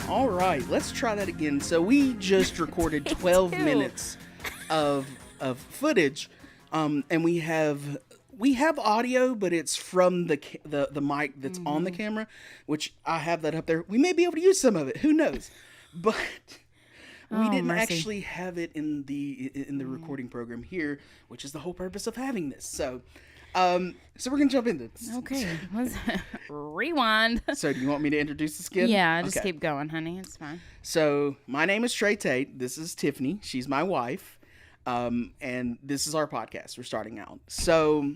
All right, let's try that again. So we just recorded 12 minutes of footage, and we have audio, but it's from the mic that's on the camera, which I have that up there. We may be able to use some of it. Who knows? But we didn't actually have it in the recording program here, which is the whole purpose of having this. So we're gonna jump into this. Okay, let's rewind. So do you want me to introduce the skit? Yeah, just keep going, honey. It's fine. So my name is Trey Tate. This is Tiffany. She's my wife. And this is our podcast. We're starting out. So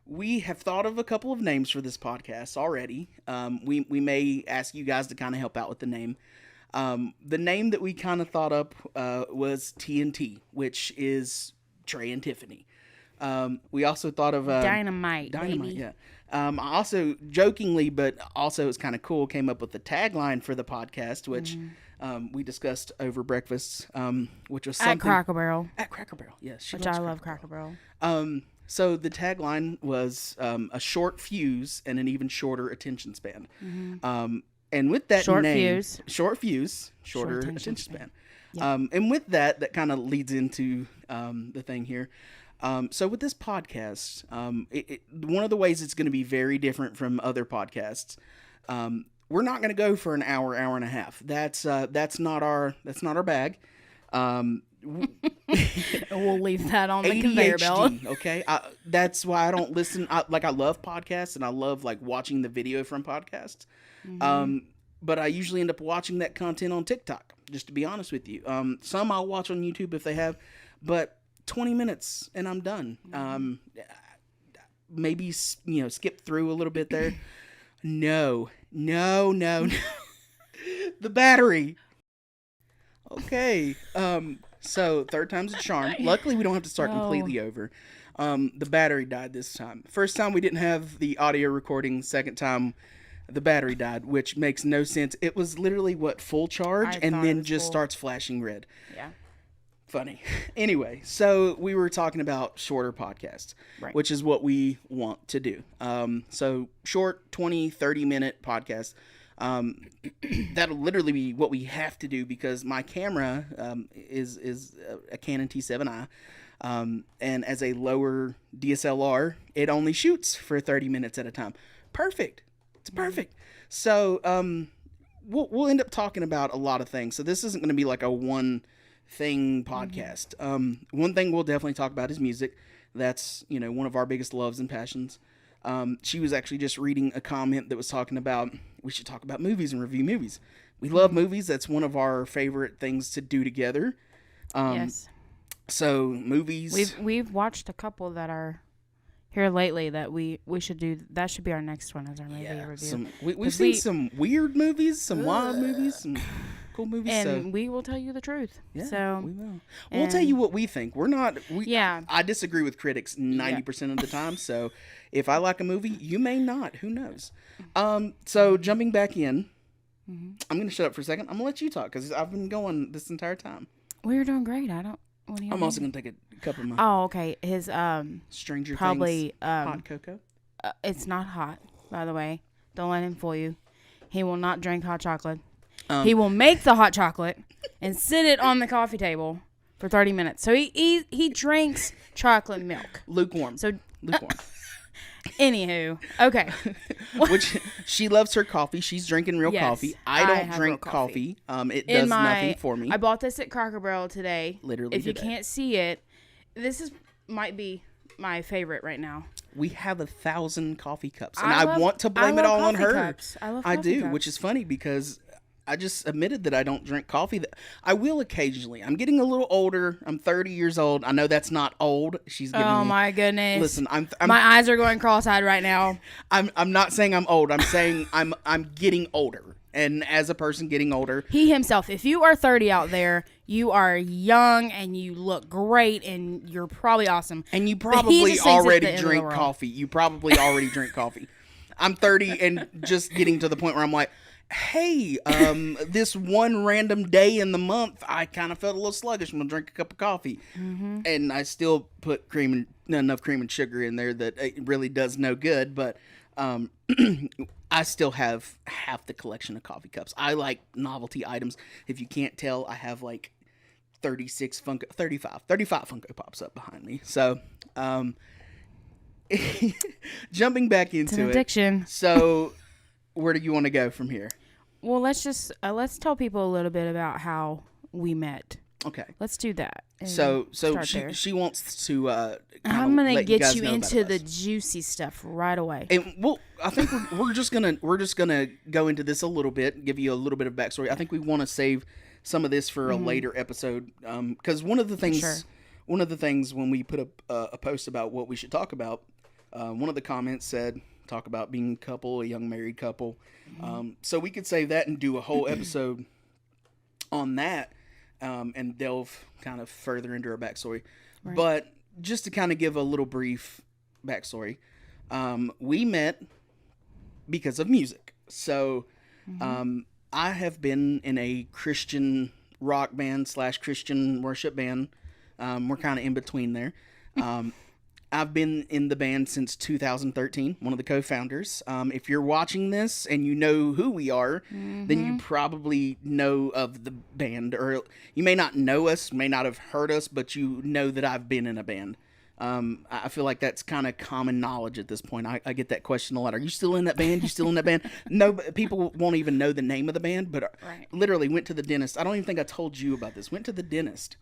we have thought of a couple of names for this podcast already. We may ask you guys to kind of help out with the name. The name that we kind of thought up was TNT, which is Trey and Tiffany. We also thought of Dynamite, baby. yeah. I also jokingly, but also it's kind of cool, came up with the tagline for the podcast, which we discussed over breakfast, which was something At Cracker Barrel. At Cracker Barrel, yes. Which I love Cracker Barrel. So the tagline was a short fuse and an even shorter attention span. And with that shorter attention span. Yeah. And with that kind of leads into the thing here. So with this podcast, one of the ways it's going to be very different from other podcasts. We're not going to go for an hour and a half. That's not our bag. We'll leave that on the conveyor belt. Okay, that's why I don't listen. I love podcasts and I love watching the video from podcasts. But I usually end up watching that content on TikTok. Just to be honest with you, some I'll watch on YouTube if they have, but 20 minutes and I'm done. Maybe skip through a little bit there. No. The battery. Okay. So third time's a charm. Luckily, we don't have to start completely over. The battery died this time. First time we didn't have the audio recording. Second time, the battery died, which makes no sense. It was literally full charge, and then just starts flashing red. Yeah. Funny. Anyway, so we were talking about shorter podcasts, right, which is what we want to do. So short 20, 30-minute podcasts. That'll literally be what we have to do because my camera is a Canon T7i. And as a lower DSLR, it only shoots for 30 minutes at a time. Perfect. It's perfect. So we'll end up talking about a lot of things. So this isn't going to be like a one thing podcast. One thing we'll definitely talk about is music. That's one of our biggest loves and passions. She was actually just reading a comment that was talking about we should talk about movies and review movies. We love movies. That's one of our favorite things to do together. Yes. So movies. We've watched a couple that are here lately that we should do. That should be our next one as our movie review. We've seen some weird movies, some wild movies, some cool movies. And we will tell you the truth. Yeah, so we will. We'll tell you what we think. Yeah. I disagree with critics 90% of the time. So if I like a movie, you may not. Who knows? So jumping back in, I'm going to shut up for a second. I'm going to let you talk because I've been going this entire time. Well, you're doing great. I'm also going to take a cup of my. Oh, okay. His Stranger probably Things hot cocoa. It's not hot, by the way. Don't let him fool you. He will not drink hot chocolate. He will make the hot chocolate and sit it on the coffee table for 30 minutes. So he drinks chocolate milk. Lukewarm. Anywho, okay. Which she loves her coffee. She's drinking real coffee. I don't drink coffee. It does nothing for me. I bought this at Cracker Barrel today. Literally If you can't see it, this might be my favorite right now. We have 1,000 coffee cups, and I want to blame it all on her. Cups. I love coffee cups. Which is funny because I just admitted that I don't drink coffee. I will occasionally. I'm getting a little older. I'm 30 years old. I know that's not old. She's giving me. Oh my goodness! Listen, I'm my eyes are going cross-eyed right now. I'm not saying I'm old. I'm saying I'm getting older. And as a person getting older, he himself. If you are 30 out there, you are young and you look great and you're probably awesome. And you probably already drink coffee. You probably already drink coffee. I'm 30 and just getting to the point where I'm like, hey, this one random day in the month, I kind of felt a little sluggish. I'm going to drink a cup of coffee. Mm-hmm. And I still put enough cream and sugar in there that it really does no good. But I still have half the collection of coffee cups. I like novelty items. If you can't tell, I have like 35 Funko Pops up behind me. So, jumping back into it's an addiction. So, where do you want to go from here? Well, let's tell people a little bit about how we met. Okay, let's do that. So she wants to. I'm gonna get you into the juicy stuff right away. And well, I think we're just gonna go into this a little bit, give you a little bit of backstory. I think we want to save some of this for a later episode, because one of the things when we put up a post about what we should talk about, one of the comments said talk about being a couple, a young married couple. So we could save that and do a whole episode on that. And delve kind of further into our backstory. Right. But just to kind of give a little brief backstory, we met because of music. So I have been in a Christian rock band / Christian worship band. We're kind of in between there. I've been in the band since 2013, one of the co-founders. If you're watching this and you know who we are, then you probably know of the band. Or you may not know us, may not have heard us, but you know that I've been in a band. I feel like that's kind of common knowledge at this point. I get that question a lot. Are you still in that band? You still in that band? No, people won't even know the name of the band, but literally went to the dentist. I don't even think I told you about this. Went to the dentist.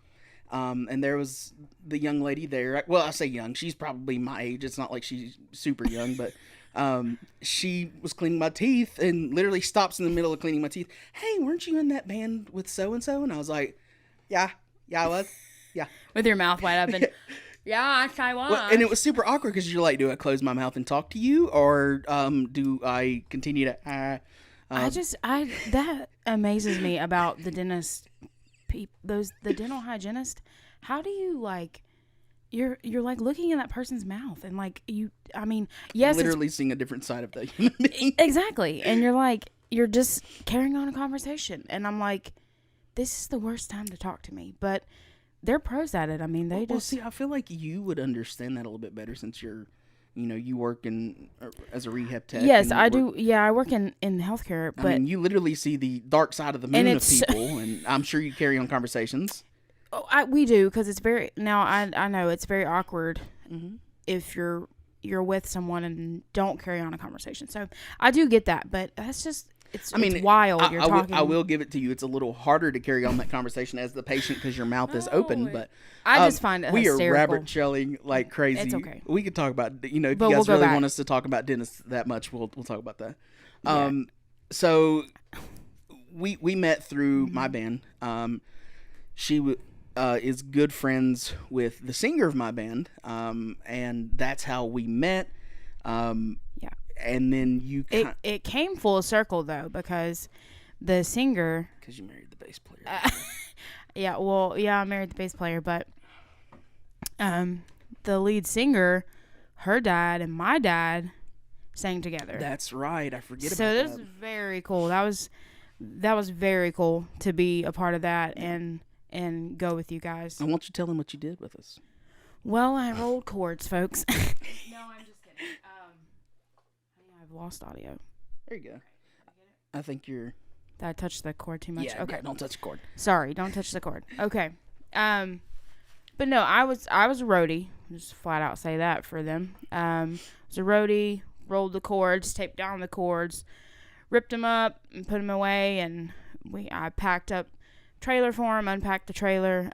And there was the young lady there. Well, I say young. She's probably my age. It's not like she's super young, but she was cleaning my teeth and literally stops in the middle of cleaning my teeth. Hey, weren't you in that band with so-and-so? And I was like, yeah, I was. Yeah. With your mouth wide open. Yeah, I was. Well, and it was super awkward because you're like, do I close my mouth and talk to you? Or do I continue to... that amazes me about the dentist... the dental hygienist. How do you like you're like looking in that person's mouth and like yes, literally seeing a different side of the human being. Exactly. And you're just carrying on a conversation, and I'm like, this is the worst time to talk to me, but they're pros at it. I mean, see, I feel like you would understand that a little bit better since you're you work as a rehab tech. Yes, I do. Yeah, I work in healthcare. But I mean, you literally see the dark side of the moon of people, and I'm sure you carry on conversations. Oh, we do, because it's very... Now, I know it's very awkward if you're with someone and don't carry on a conversation. So, I do get that, but that's just... It's wild. I will give it to you. It's a little harder to carry on that conversation as the patient because your mouth is open. But I just find it hysterical. We are rabbit shelling like crazy. It's okay. We could talk about, if you guys really want us to talk about dentists that much, we'll talk about that. Yeah. So we met through my band. She is good friends with the singer of my band, and that's how we met. And then it came full circle though, because the singer... Because you married the bass player. I married the bass player, but the lead singer, her dad and my dad sang together. That's right. I forget about that. So this is very cool. That was very cool to be a part of that and go with you guys. I want you to tell them what you did with us. Well, I rolled chords, folks. No, I'm just kidding. I've lost audio. There you go. I think you're... Did I touch the cord too much? Yeah, okay. Yeah, don't touch the cord. Sorry, don't touch the cord. Okay. But no, I was a roadie. Just flat out say that for them. I was a roadie, rolled the chords, taped down the chords, ripped them up and put them away, and I packed up trailer for him, unpacked the trailer.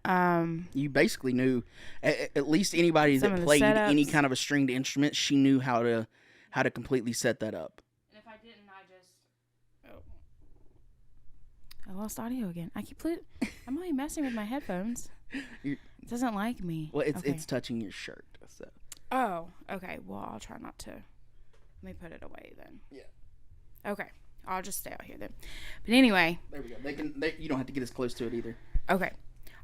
You basically knew, at least anybody that played any kind of a stringed instrument, she knew how to completely set that up. And if I didn't, I lost audio again. I'm only messing with my headphones. It doesn't like me. Well, it's touching your shirt. So. Oh, okay. Well, I'll try not to. Let me put it away then. Yeah. Okay. I'll just stay out here then. But anyway. There we go. You don't have to get as close to it either. Okay.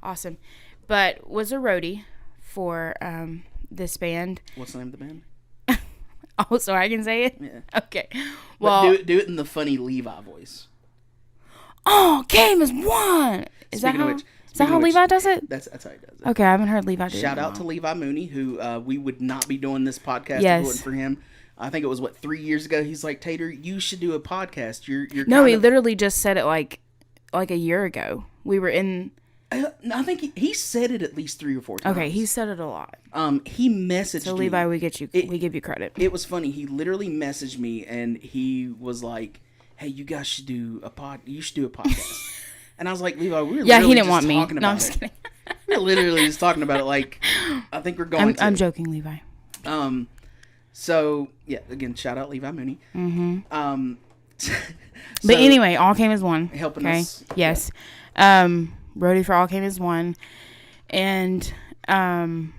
Awesome. But was a roadie for this band. What's the name of the band? Oh, so I can say it? Yeah. Okay. Well, but do it in the funny Levi voice. Oh, game is one. Is that how Levi does it? That's how he does it. Okay, I haven't heard Levi do it. Shout out to Levi Mooney, who we would not be doing this podcast if it wasn't for him. I think it was 3 years ago. He's like, Tater, you should do a podcast. You're no, he literally just said it like a year ago. We were in. I think he said it at least 3 or 4 times. Okay, he said it a lot. He messaged so me. Levi, we give you credit. It was funny. He literally messaged me and he was like, "Hey, you guys should do a podcast." And I was like, Levi, we were he didn't just want me. talking No, I'm about just kidding. We were literally just talking about it. Like, I think we're going. I'm joking, Levi. So yeah, again, shout out Levi Mooney. Mm-hmm. So, but anyway, All Came as One. Helping us. Yes. Roadie for All Came as One. And, and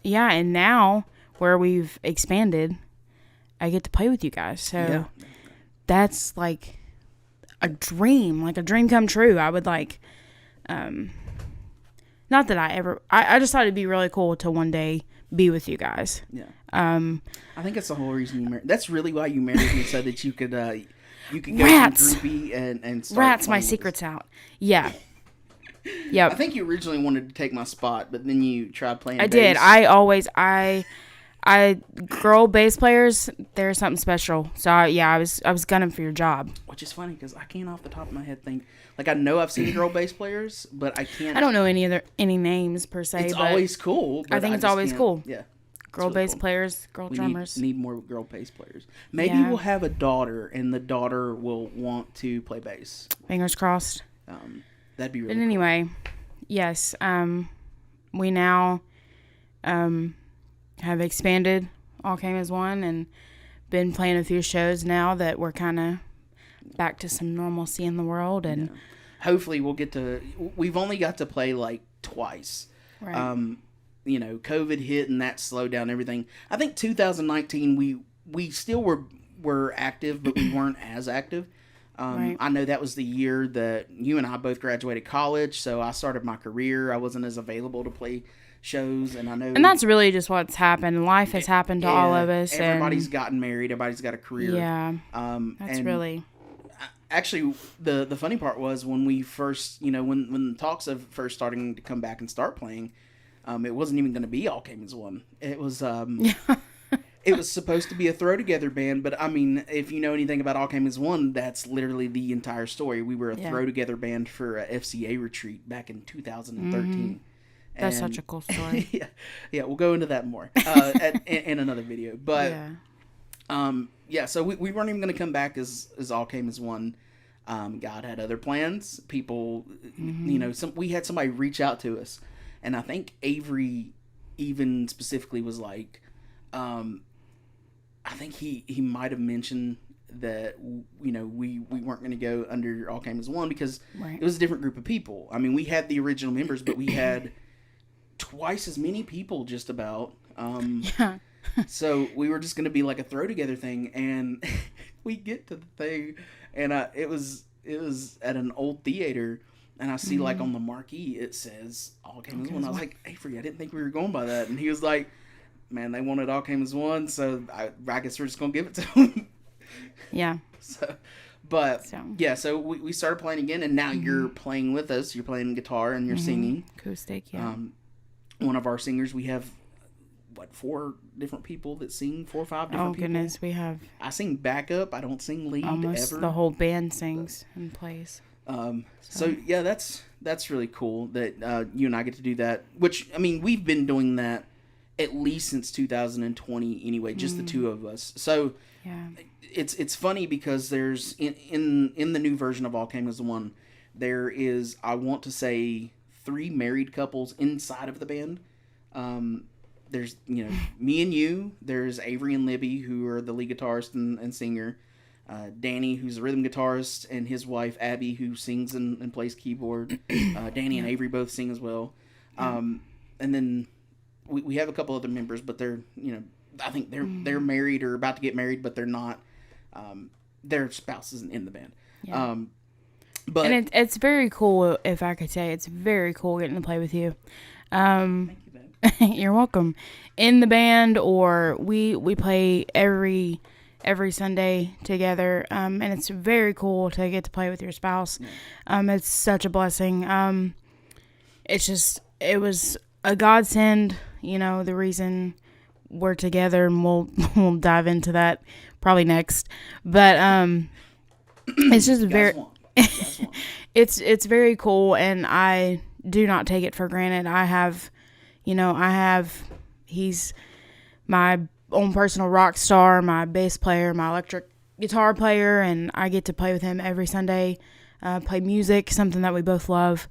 now where we've expanded, I get to play with you guys. So that's like a dream come true. I would like, not that I just thought it'd be really cool to one day be with you guys. Yeah. I think that's the whole reason you married. That's really why you married me, so that you could go to groupie and start Rats my secrets out. Yeah. Yeah. I think you originally wanted to take my spot, but then you tried playing I bass. did. I girl bass players, they're something special. So I was gunning for your job. Which is funny because I can't off the top of my head think, like, I know I've seen girl bass players, but I can't. I don't know any names per se. It's but always cool. I think it's always cool. Yeah. Girl really bass players, girl drummers. Need more girl bass players. Maybe we'll have a daughter, and the daughter will want to play bass. Fingers crossed. That'd be really But anyway, yes. We now have expanded All Came as One and been playing a few shows now that we're kind of back to some normalcy in the world. And hopefully we'll get to... We've only got to play like twice. Right. COVID hit and that slowed down everything. I think 2019 we still were active, but we weren't as active. Right. I know that was the year that you and I both graduated college, so I started my career. I wasn't as available to play shows, and I know... And that's really just what's happened. Life has happened to all of us. Everybody's gotten married. Everybody's got a career. Yeah. That's really... Actually, the funny part was when we first, when the talks of first starting to come back and start playing, it wasn't even going to be All Came as One. It was... It was supposed to be a throw-together band, but, I mean, if you know anything about All Came as One, that's literally the entire story. We were a throw-together band for a FCA retreat back in 2013. Mm-hmm. That's such a cool story. Yeah, we'll go into that more in another video. But, so we weren't even going to come back as All Came as One. God had other plans. People, we had somebody reach out to us, and I think Avery even specifically was like... I think he might have mentioned that, we weren't going to go under All Came as One because it was a different group of people. I mean, we had the original members, but we had twice as many people just about. So we were just going to be like a throw together thing, and we get to the thing, and it was at an old theater, and I see like on the marquee it says All Came as One. I was like, Avery, I didn't think we were going by that, and he was like, man, they wanted All Came as One, so I guess we're just going to give it to them. Yeah. So we started playing again, and now you're playing with us. You're playing guitar and you're singing. Acoustic, yeah. One of our singers, we have, 4 different people that sing, 4 or 5 different people? Oh, goodness, we have... I sing backup. I don't sing lead almost ever. The whole band sings and plays. So yeah, that's really cool that you and I get to do that, which, I mean, we've been doing that at least since 2020 anyway, just the two of us. So it's funny because there's in the new version of All Came as One, there is, I want to say, 3 married couples inside of the band. There's me and you, there's Avery and Libby, who are the lead guitarist and singer, Danny, who's a rhythm guitarist, and his wife Abby, who sings and plays keyboard. Danny and Avery both sing as well. And then we have a couple other members, but they're, I think they're married or about to get married, but they're not, their spouse isn't in the band. Yeah. But and it's very cool, if I could say, it's very cool getting to play with you. Thank you, babe. You're welcome. In the band, or we play every Sunday together, and it's very cool to get to play with your spouse. It's such a blessing. It was a godsend, the reason we're together, and we'll dive into that probably next. But it's just it's very cool, and I do not take it for granted. He's my own personal rock star, my bass player, my electric guitar player, and I get to play with him every Sunday, play music, something that we both love.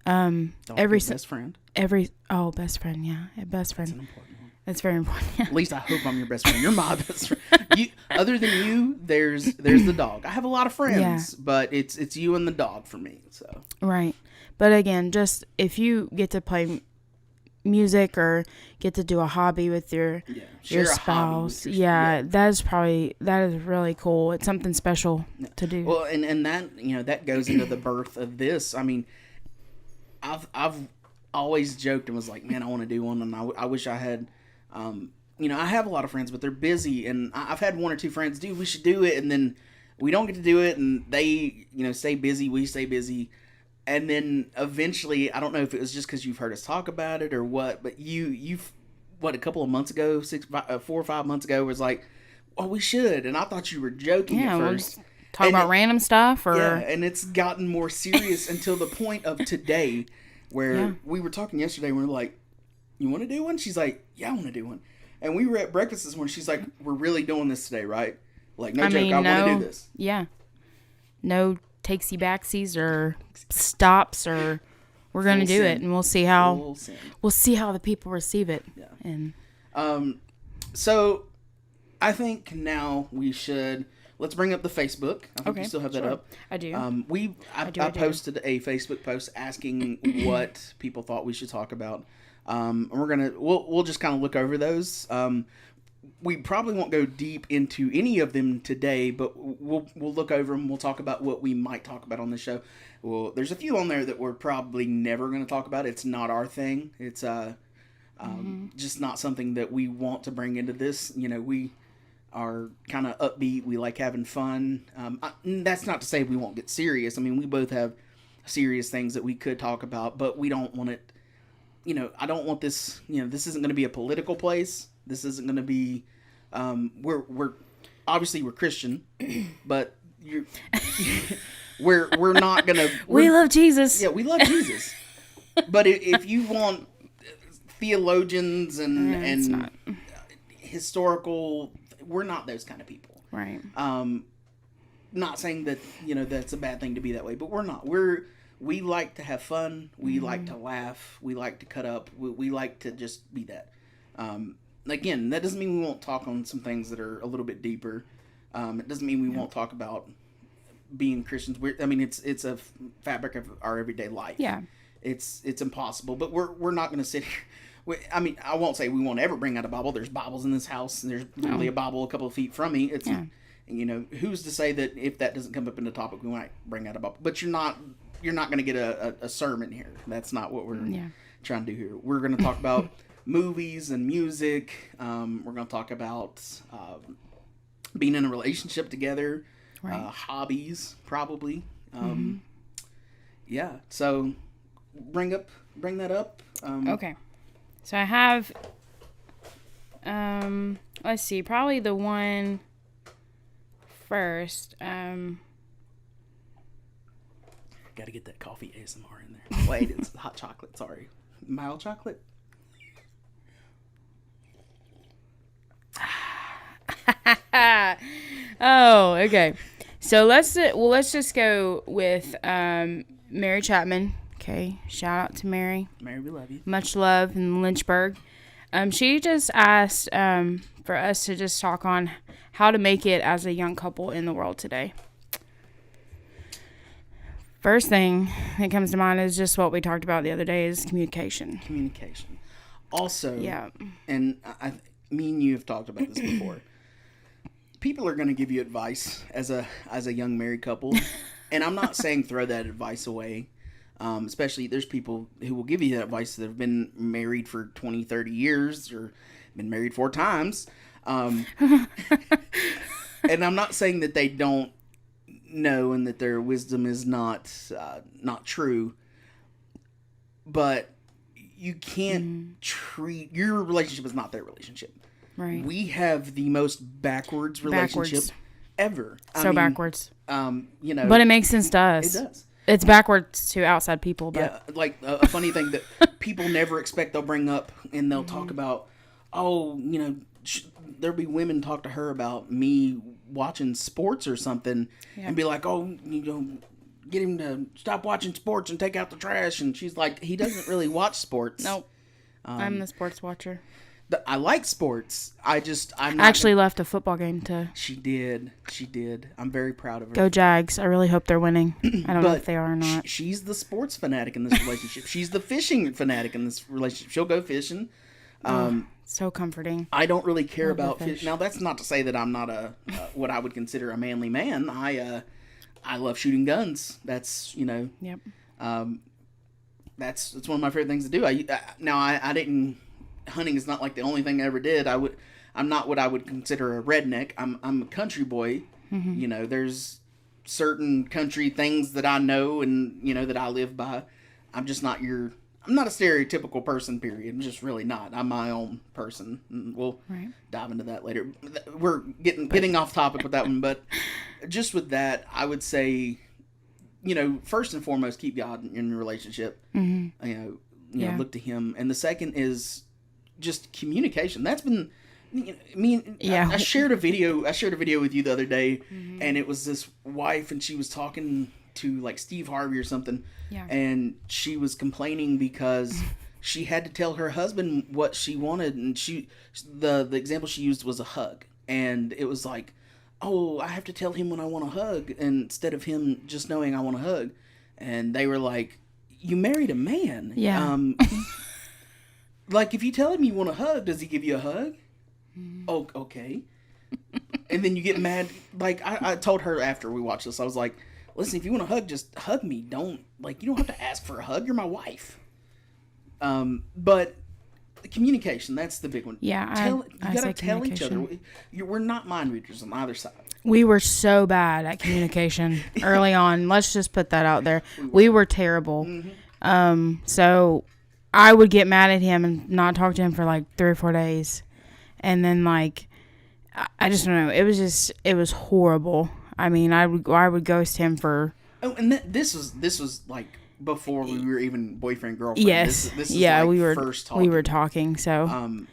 Best friend. Best friend, yeah, best friend. That's an important one. That's very important. Yeah. At least I hope I'm your best friend. You're my best friend. Other than you, there's the dog. I have a lot of friends, but it's you and the dog for me. So right, but again, just if you get to play music or get to do a hobby with your spouse, that is really cool. It's something special to do. Well, and that that goes into the birth of this. I mean, I've always joked and was like, man, I want to do one, and I wish I had. I have a lot of friends, but they're busy, and I've had one or two friends, dude, we should do it, and then we don't get to do it, and they stay busy, we stay busy. And then eventually, I don't know if it was just because you've heard us talk about it or what, but you've a couple of months ago, 4 or 5 months ago, was like, "Oh, we should," and I thought you were joking at first. We'll talk about random stuff, or and it's gotten more serious until the point of today, where we were talking yesterday. And we were like, "You want to do one?" She's like, "Yeah, I want to do one." And we were at breakfast this morning. She's like, "We're really doing this today, right?" Like, no joke, I want to do this. Yeah, no takesy backsies or stops, or we're going to do it, and we'll see how the people receive it. Yeah. And so I think now we should let's bring up the Facebook. I think you still have that up. I do. I posted a Facebook post asking what people thought we should talk about. And we'll just kind of look over those. We probably won't go deep into any of them today, but we'll look over them. We'll talk about what we might talk about on the show. Well, there's a few on there that we're probably never going to talk about. It's not our thing. It's just not something that we want to bring into this. We are kind of upbeat. We like having fun. That's not to say we won't get serious. I mean, we both have serious things that we could talk about, but we don't want it. I don't want this. This isn't going to be a political place. This isn't going to be. We're obviously we're Christian, but we're not going to. We love Jesus. Yeah, we love Jesus. But if you want theologians and historical, we're not those kind of people. Right. Not saying that that's a bad thing to be that way, but we're not. We like to have fun. We like to laugh. We like to cut up. We like to just be that. Again, that doesn't mean we won't talk on some things that are a little bit deeper. It doesn't mean we won't talk about being Christians. It's a fabric of our everyday life. Yeah. It's impossible, but we're not going to sit here. I won't say we won't ever bring out a Bible. There's Bibles in this house, and there's literally a Bible a couple of feet from me. It's who's to say that if that doesn't come up in the topic, we might bring out a Bible. But you're not going to get a sermon here. That's not what we're trying to do here. We're going to talk about movies and music. We're going to talk about being in a relationship together, hobbies, probably. Yeah. So bring that up. Okay. So I have, let's see, probably the one first. Got to get that coffee ASMR in there. Wait, it's hot chocolate. Sorry, mild chocolate. Oh, okay. So let's just go with Mary Chapman. Okay, shout out to Mary. Mary, we love you. Much love in Lynchburg. She just asked for us to just talk on how to make it as a young couple in the world today. First thing that comes to mind is just what we talked about the other day is communication. Communication. Also, yeah. And me and you have talked about this before. People are going to give you advice as a young married couple, and I'm not saying throw that advice away. Especially there's people who will give you that advice that have been married for 20, 30 years or been married 4 times. And I'm not saying that they don't know and that their wisdom is not true, but you can't treat your relationship is not their relationship. Right. We have the most backwards relationship ever. Backwards. You know. But it makes sense to us. It does. It's backwards to outside people. But. Yeah, like a funny thing that people never expect they'll bring up, and they'll talk about, oh, you know, there'll be women talk to her about me watching sports or something, and be like, oh, you know, get him to stop watching sports and take out the trash. And she's like, he doesn't really watch sports. Nope. I'm the sports watcher. I like sports. I'm not actually left a football game to. She did. I'm very proud of her. Go Jags. I really hope they're winning. I don't know if they are or not. She's the sports fanatic in this relationship. She's the fishing fanatic in this relationship. She'll go fishing. So comforting. I don't really care about fish. Now, that's not to say that I'm not what I would consider a manly man. I love shooting guns. That's, you know. Yep. That's one of my favorite things to do. I didn't. Hunting is not like the only thing I ever did. I'm not what I would consider a redneck. I'm a country boy. Mm-hmm. You know, there's certain country things that I know and, you know, that I live by. I'm not a stereotypical person, period. I'm just really not. I'm my own person. And we'll dive into that later. We're getting off topic with that one, but just with that, I would say, you know, first and foremost, keep God in your relationship. Mm-hmm. You know, look to Him. And the second is just communication. That's been I shared a video with you the other day, and it was this wife, and she was talking to like Steve Harvey or something, and she was complaining because she had to tell her husband what she wanted, and the example she used was a hug, and it was like, oh, I have to tell him when I want a hug instead of him just knowing I want a hug. And they were like, you married a man. Like, if you tell him you want a hug, does he give you a hug? Oh, okay. And then you get mad. Like, I told her after we watched this, I was like, listen, if you want a hug, just hug me. You don't have to ask for a hug. You're my wife. But the communication, that's the big one. Yeah, you gotta tell each other. We're not mind readers on either side. We were so bad at communication early on. Let's just put that out there. We were terrible. Mm-hmm. So I would get mad at him and not talk to him for like 3 or 4 days. And then like, I just don't know. It was horrible. I mean, I would ghost him for. Oh, and this was like before we were even boyfriend girlfriend. Yes. This is like we were first talking. We were talking. So.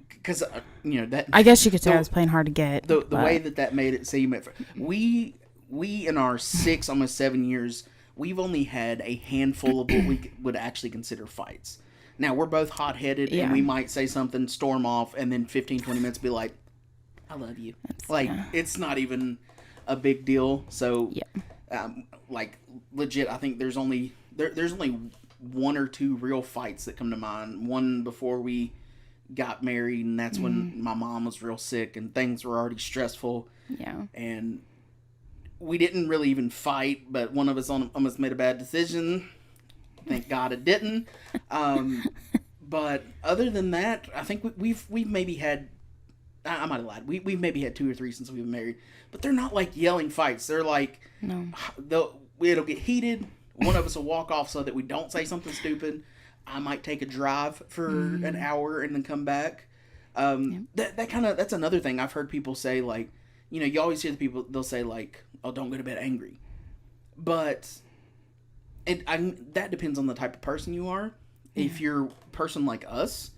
Because you know that. I guess you could say I was playing hard to get. The way that made it. Say you met. We in our 6, almost 7 years, we've only had a handful of what we would actually consider fights. Now, we're both hot-headed, and we might say something, storm off, and then 15, 20 minutes be like, I love you. It's not even a big deal. So, like, legit, I think there's only 1 or 2 real fights that come to mind. One before we got married, and that's when my mom was real sick, and things were already stressful. Yeah. And we didn't really even fight, but one of us almost made a bad decision. Thank God it didn't. But other than that, I think we've maybe had. I might have lied. We've maybe had 2 or 3 since we've been married, but they're not like yelling fights. They're like, it'll get heated. One of us will walk off so that we don't say something stupid. I might take a drive for an hour and then come back. That's another thing I've heard people say. Like, you know, you always hear the people, they'll say like, "Oh, don't go to bed angry," but. That depends on the type of person you are. Yeah. If you're a person like us,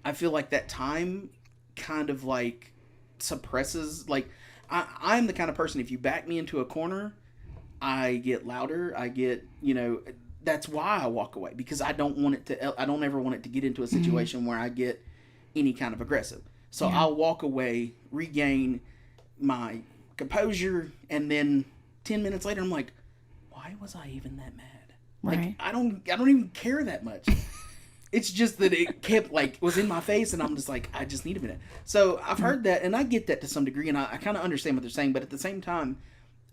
I feel like that time kind of like suppresses. Like, I'm the kind of person, if you back me into a corner, I get louder. I get, you know, that's why I walk away, because I don't ever want it to get into a situation where I get any kind of aggressive. So I'll walk away, regain my composure, and then 10 minutes later, I'm like, why was I even that mad? Right. Like, I don't even care that much. It's just that it kept was in my face, and I'm just like, I just need a minute. So I've heard that, and I get that to some degree, and I kind of understand what they're saying, but at the same time,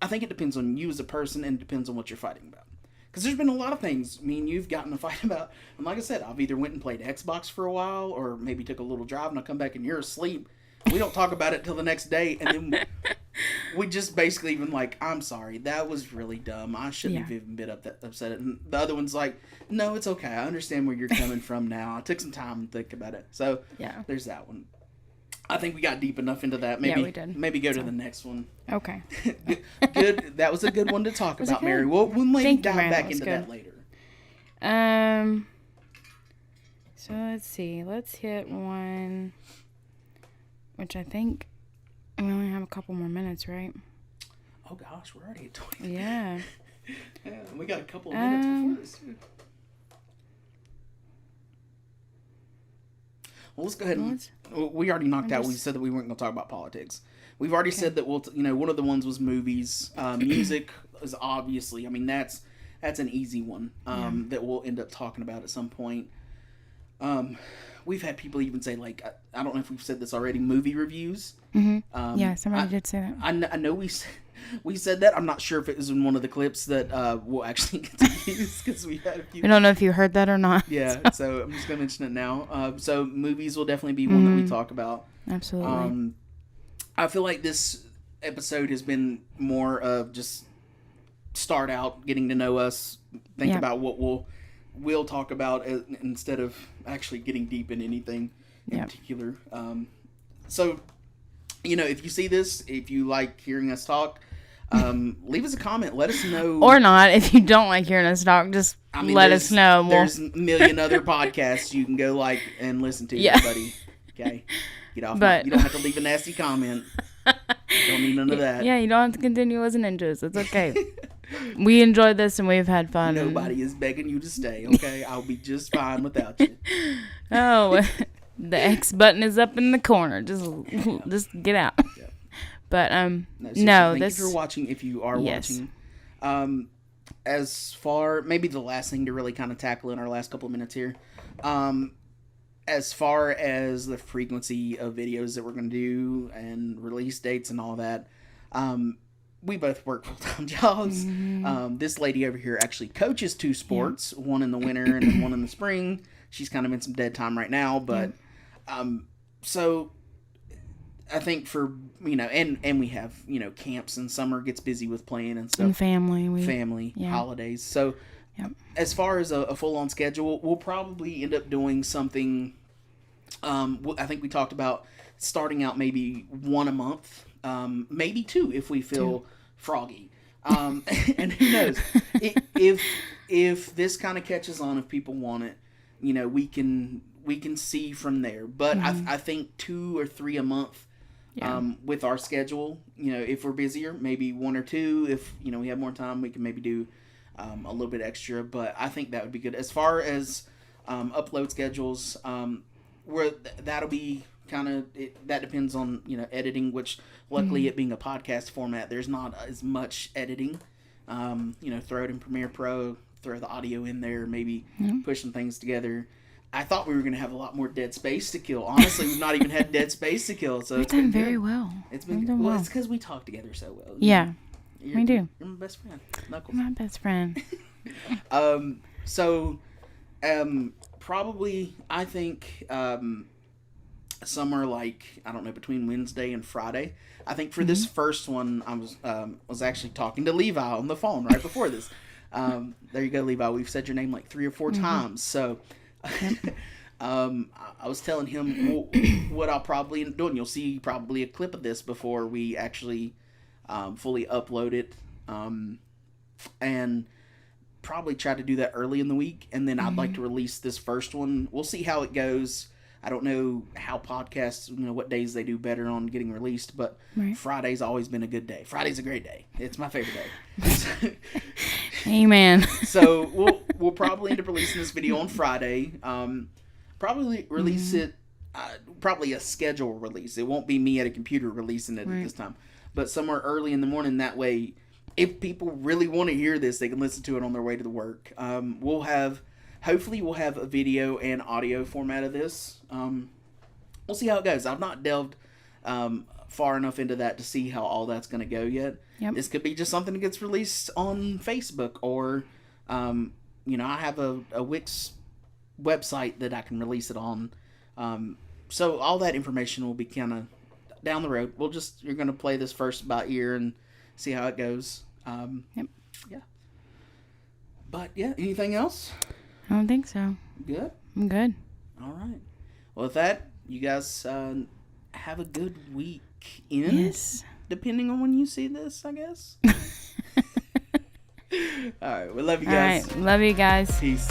I think it depends on you as a person, and it depends on what you're fighting about. Because there's been a lot of things me and you've gotten to fight about, and like I said, I've either went and played Xbox for a while, or maybe took a little drive, and I come back and you're asleep. We don't talk about it till the next day, and then we just basically even like, I'm sorry, that was really dumb. I shouldn't have even been upset. And the other one's like, no, it's okay. I understand where you're coming from now. I took some time to think about it. So there's that one. I think we got deep enough into that. Maybe, we did. Maybe go to the next one. Okay. Good. That was a good one to talk about, Mary. We'll maybe dive back into that later. So let's see. Let's hit one, which I think we only have a couple more minutes, right? Oh gosh, we're already at 20. Yeah. Yeah, we got a couple of minutes before this too. Well, let's go ahead and... We already knocked out. We said that we weren't going to talk about politics. We've already said that we'll... one of the ones was movies. Music is obviously... I mean, that's an easy one that we'll end up talking about at some point. We've had people even say, like... I don't know if we've said this already. Movie reviews. Mm-hmm. Yeah, somebody did say that. I know we said that. I'm not sure if it was in one of the clips that we'll actually get to use because we had a few. I don't know if you heard that or not. Yeah, so I'm just going to mention it now. So movies will definitely be one that we talk about. Absolutely. I feel like this episode has been more of just start out, getting to know us, think about what we'll talk about instead of actually getting deep in anything in particular. So, if you see this, if you like hearing us talk, leave us a comment. Let us know. Or not. If you don't like hearing us talk, just let us know. There's a million other podcasts you can go and listen to, buddy. Okay? Get off. You don't have to leave a nasty comment. Don't need none of that. Yeah, you don't have to continue listening to us. It's okay. We enjoyed this and we've had fun. Nobody is begging you to stay, okay? I'll be just fine without you. Oh, the X button is up in the corner. Just get out. Yeah. But thank you for watching. If you are watching, as far maybe the last thing to really kind of tackle in our last couple of minutes here, as far as the frequency of videos that we're going to do and release dates and all that, we both work full-time jobs. Mm-hmm. This lady over here actually coaches 2 sports, one in the winter and then one in the spring. She's kind of in some dead time right now, but so I think for, and we have, camps and summer gets busy with playing and stuff. And family. Holidays. So as far as a full-on schedule, we'll probably end up doing something, I think we talked about starting out maybe 1 a month, maybe 2 if we feel froggy. And who knows, if this kind of catches on, if people want it, we can see from there. But I think 2 or 3 a month. With our schedule, if we're busier, maybe 1 or 2. If, we have more time, we can maybe do a little bit extra. But I think that would be good. As far as upload schedules, that'll be kind of, that depends on, editing, which luckily it being a podcast format, there's not as much editing. Throw it in Premiere Pro, throw the audio in there, maybe push some things together. I thought we were going to have a lot more dead space to kill. Honestly, we've not even had dead space to kill. So we've done very well. It's been well. It's because we talk together so well. Yeah, we do. You're my best friend, Knuckles. My best friend. Probably I think somewhere between Wednesday and Friday. I think for this first one, I was actually talking to Levi on the phone right before this. There you go, Levi. We've said your name like 3 or 4 times, so. I was telling him what I'll probably end up doing. You'll see probably a clip of this before we actually fully upload it, and probably try to do that early in the week. And then I'd like to release this first one. We'll see how it goes. I don't know how podcasts, what days they do better on getting released, but Friday's always been a good day. Friday's a great day. It's my favorite day. Amen. So we'll probably end up releasing this video on Friday. Probably release it, probably a schedule release. It won't be me at a computer releasing it at this time, but somewhere early in the morning. That way, if people really want to hear this, they can listen to it on their way to the work. Hopefully we'll have a video and audio format of this. We'll see how it goes. I've not delved far enough into that to see how all that's going to go yet. Yep. This could be just something that gets released on Facebook, or I have a Wix website that I can release it on. So all that information will be kind of down the road. You're going to play this first by ear and see how it goes. Yeah. But yeah, anything else? I don't think so. Good? I'm good. All right. Well, with that, you guys have a good weekend. Yes. Depending on when you see this, I guess. All right. We love you guys. All right. Love you guys. Peace.